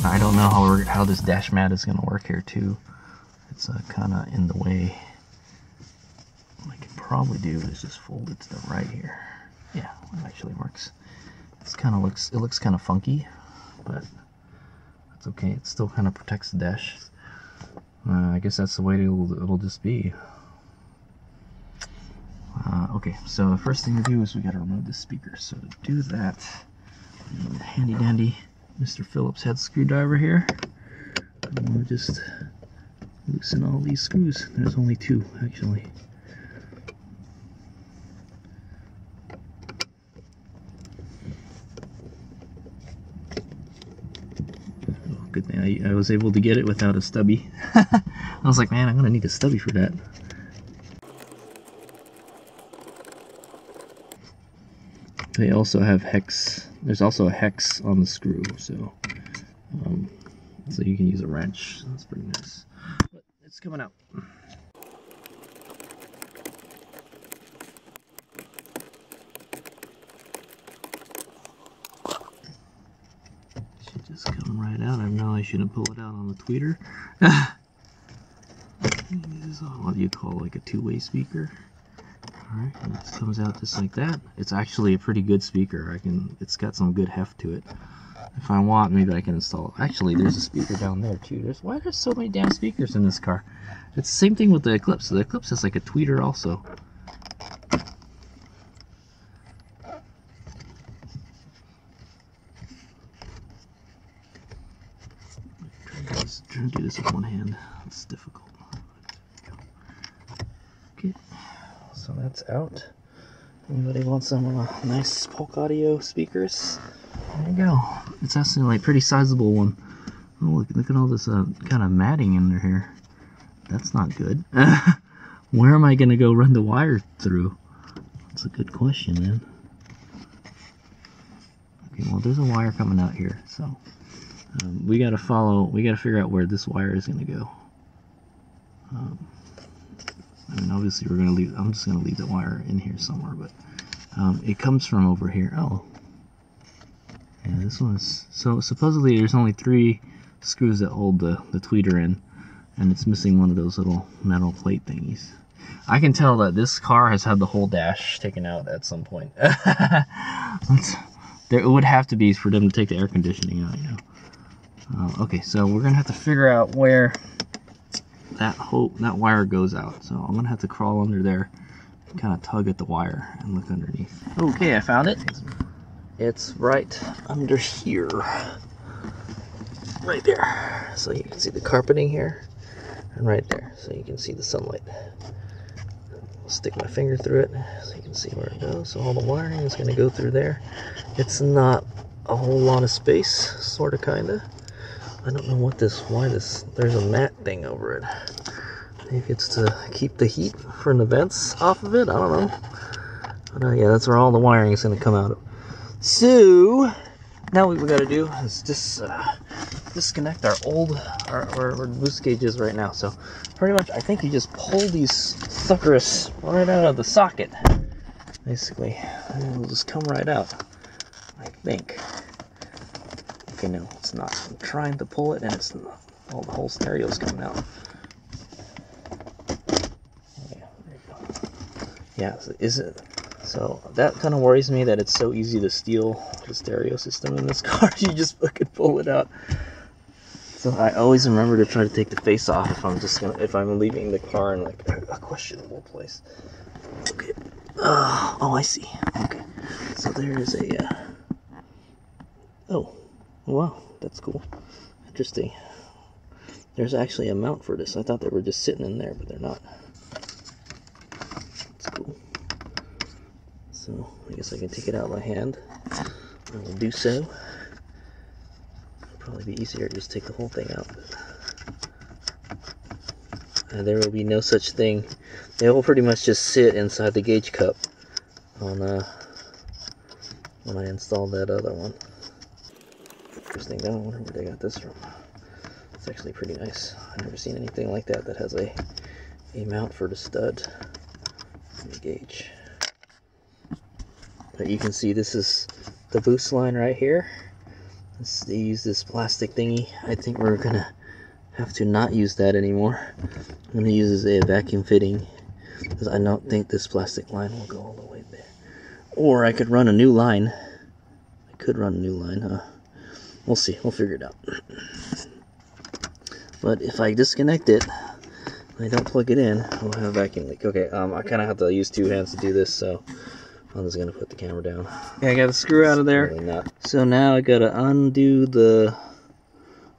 I don't know how this dash mat is going to work here too. It's kind of in the way. What I can probably do is just fold it to the right here. Yeah, it actually works. It looks kind of funky, but that's okay. It still kind of protects the dash. I guess that's the way it'll just be. Okay, so the first thing to do is we got to remove the speaker. So to do that, we need a handy dandy Mr. Phillips head screwdriver here. I'm going to just loosen all these screws. There's only two, actually. Oh, good thing I was able to get it without a stubby. I was like, man, I'm going to need a stubby for that. They also have hex. There's also a hex on the screw, so you can use a wrench. That's pretty nice. But it's coming out. Should just come right out. I know I shouldn't pull it out on the tweeter. This is what you call like a two-way speaker. Alright, and it comes out just like that. It's actually a pretty good speaker. It's got some good heft to it. If I want, maybe I can install it. Actually, there's a speaker down there too. Why are there so many damn speakers in this car? It's the same thing with the Eclipse. The Eclipse has like a tweeter also. Trying to do this with one hand. It's difficult. Okay. So that's out. Anybody want some nice Polk Audio speakers? There you go. It's actually like a pretty sizable one. Oh, look at all this kind of matting under here. That's not good. Where am I going to go run the wire through? That's a good question, man. Okay, well, there's a wire coming out here, so we got to figure out where this wire is going to go. I mean, obviously I'm just going to leave the wire in here somewhere, but it comes from over here. Oh. Yeah, this one's... So, supposedly there's only 3 screws that hold the tweeter in, and it's missing one of those little metal plate thingies. I can tell that this car has had the whole dash taken out at some point. It would have to be for them to take the air conditioning out, you know. Okay, so we're going to have to figure out where that wire goes out. So I'm gonna have to crawl under there and kind of tug at the wire and look underneath. Okay, I found it. It's right under here, right there. So you can see the carpeting here and right there, so you can see the sunlight. I'll stick my finger through it so you can see where it goes. So all the wiring is going to go through there. It's not a whole lot of space, sort of, kind of. I don't know why there's a mat thing over it. Maybe it's to keep the heat from the vents off of it, I don't know. But yeah, that's where all the wiring is going to come out of. So, now what we got to do is just disconnect our boost gauges right now. So, pretty much, I think you just pull these suckers right out of the socket, basically. And it'll just come right out, I think. Okay, no, it's not. I'm trying to pull it, and it's not. Oh, the whole stereo's coming out. Yeah, there you go. Yeah, so that kind of worries me that it's so easy to steal the stereo system in this car. You just fucking pull it out. So I always remember to try to take the face off if I'm leaving the car in like a questionable place. Okay. Oh, I see. Okay. So there is a. Oh, wow, that's cool. Interesting. There's actually a mount for this. I thought they were just sitting in there, but they're not. That's cool. So I guess I can take it out by hand. I will do so. It'll probably be easier to just take the whole thing out. And there will be no such thing. They will pretty much just sit inside the gauge cup on when I install that other one. Interesting. I don't wonder where they got this from. It's actually pretty nice. I've never seen anything like that that has a mount for the stud and the gauge. But you can see this is the boost line right here, They use this plastic thingy. I think we're gonna have to not use that anymore. I'm gonna use a vacuum fitting because I don't think this plastic line will go all the way there. Or I could run a new line. I could run a new line, huh? We'll see. We'll figure it out. But if I disconnect it, I don't plug it in, I'll have a vacuum leak. Okay, I kind of have to use two hands to do this, so I'm just gonna put the camera down. Okay, I got the screw out of there. Really so now I gotta undo the.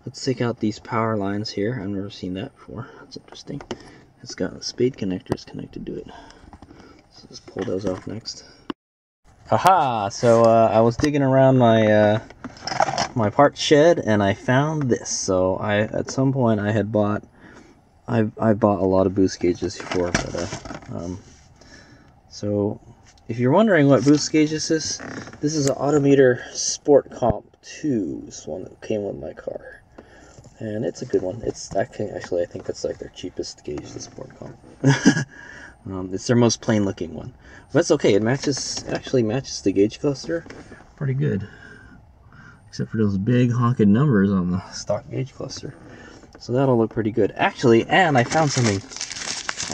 Let's take out these power lines here. I've never seen that before. That's interesting. It's got spade connectors connected to it. So let's pull those off next. Haha! So I was digging around my my parts shed and I found this. So at some point I had bought. I bought a lot of boost gauges before, but so if you're wondering what boost gauge this is an Autometer Sport Comp 2. This one that came with my car, and it's a good one. It's actually I think it's like their cheapest gauge, the Sport Comp. It's their most plain looking one, but it's okay. It actually matches the gauge cluster pretty good, except for those big honking numbers on the stock gauge cluster. So that'll look pretty good. Actually, and I found something.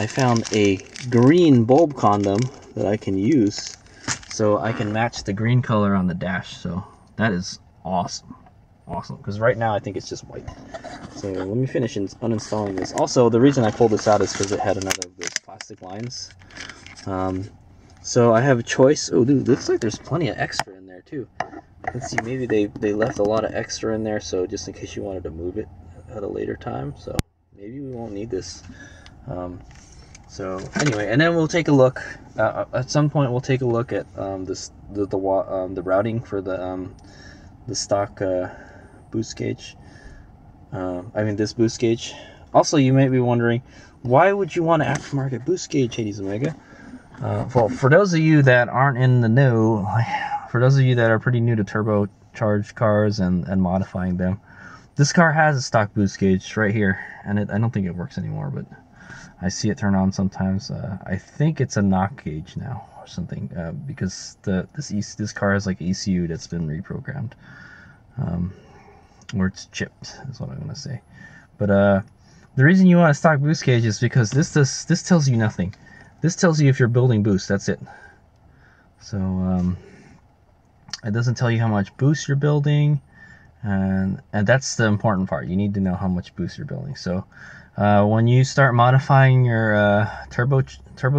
I found a green bulb condom that I can use so I can match the green color on the dash. So that is awesome. Awesome. Because right now I think it's just white. So let me finish uninstalling this. Also, the reason I pulled this out is because it had another of those plastic lines. So I have a choice. Oh, dude, looks like there's plenty of extra in there too. Let's see, maybe they left a lot of extra in there, so just in case you wanted to move it at a later time. So maybe we won't need this. So anyway, and then we'll take a look at some point. We'll take a look at the routing for the stock boost gauge. This boost gauge. Also, you may be wondering, why would you want an aftermarket boost gauge, Hades Omega? Well, for those of you that aren't in the know, for those of you that are pretty new to turbocharged cars and modifying them, this car has a stock boost gauge right here, and I don't think it works anymore, but I see it turn on sometimes. I think it's a knock gauge now or something, because this car has like ECU that's been reprogrammed, or it's chipped is what I'm gonna say. But the reason you want a stock boost gauge is because this tells you nothing. This tells you if you're building boost. That's it. So it doesn't tell you how much boost you're building. And that's the important part. You need to know how much boost you're building. So when you start modifying your turbo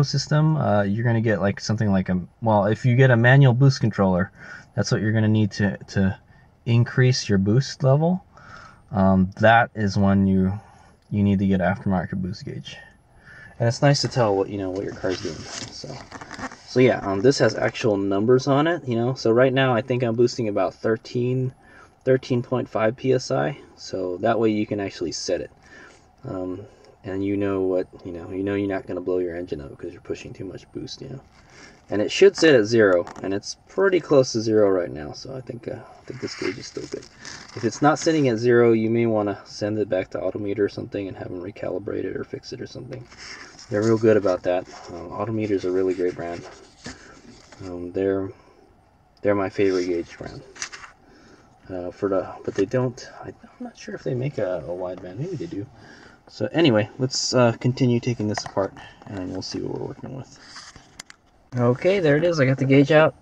system, you're going to get like something like if you get a manual boost controller, that's what you're going to need to increase your boost level. That is when you need to get an aftermarket boost gauge. And it's nice to tell what your car's doing. So yeah, this has actual numbers on it, So right now I think I'm boosting about 13.5 psi, so that way you can actually set it, and you're not going to blow your engine up because you're pushing too much boost, And it should sit at 0, and it's pretty close to 0 right now, so I think this gauge is still good. If it's not sitting at 0, you may want to send it back to Autometer or something and have them recalibrate it or fix it or something. They're real good about that. Autometer is a really great brand. They're my favorite gauge brand. But they don't. I'm not sure if they make a wideband. Maybe they do. So anyway, let's continue taking this apart, and we'll see what we're working with. Okay, there it is. I got the gauge out.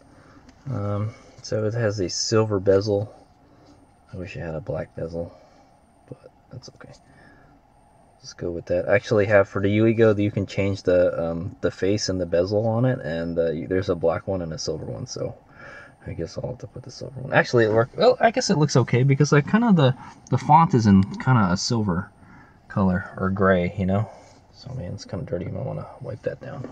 So it has a silver bezel. I wish it had a black bezel, but that's okay. Let's go with that. I actually have for the UEGO, you can change the face and the bezel on it, and there's a black one and a silver one. So I guess I'll have to put the silver one. Actually, it worked. Well, I guess it looks okay because like kind of the font is in kind of a silver color or gray, So man, it's kind of dirty. You might want to wipe that down.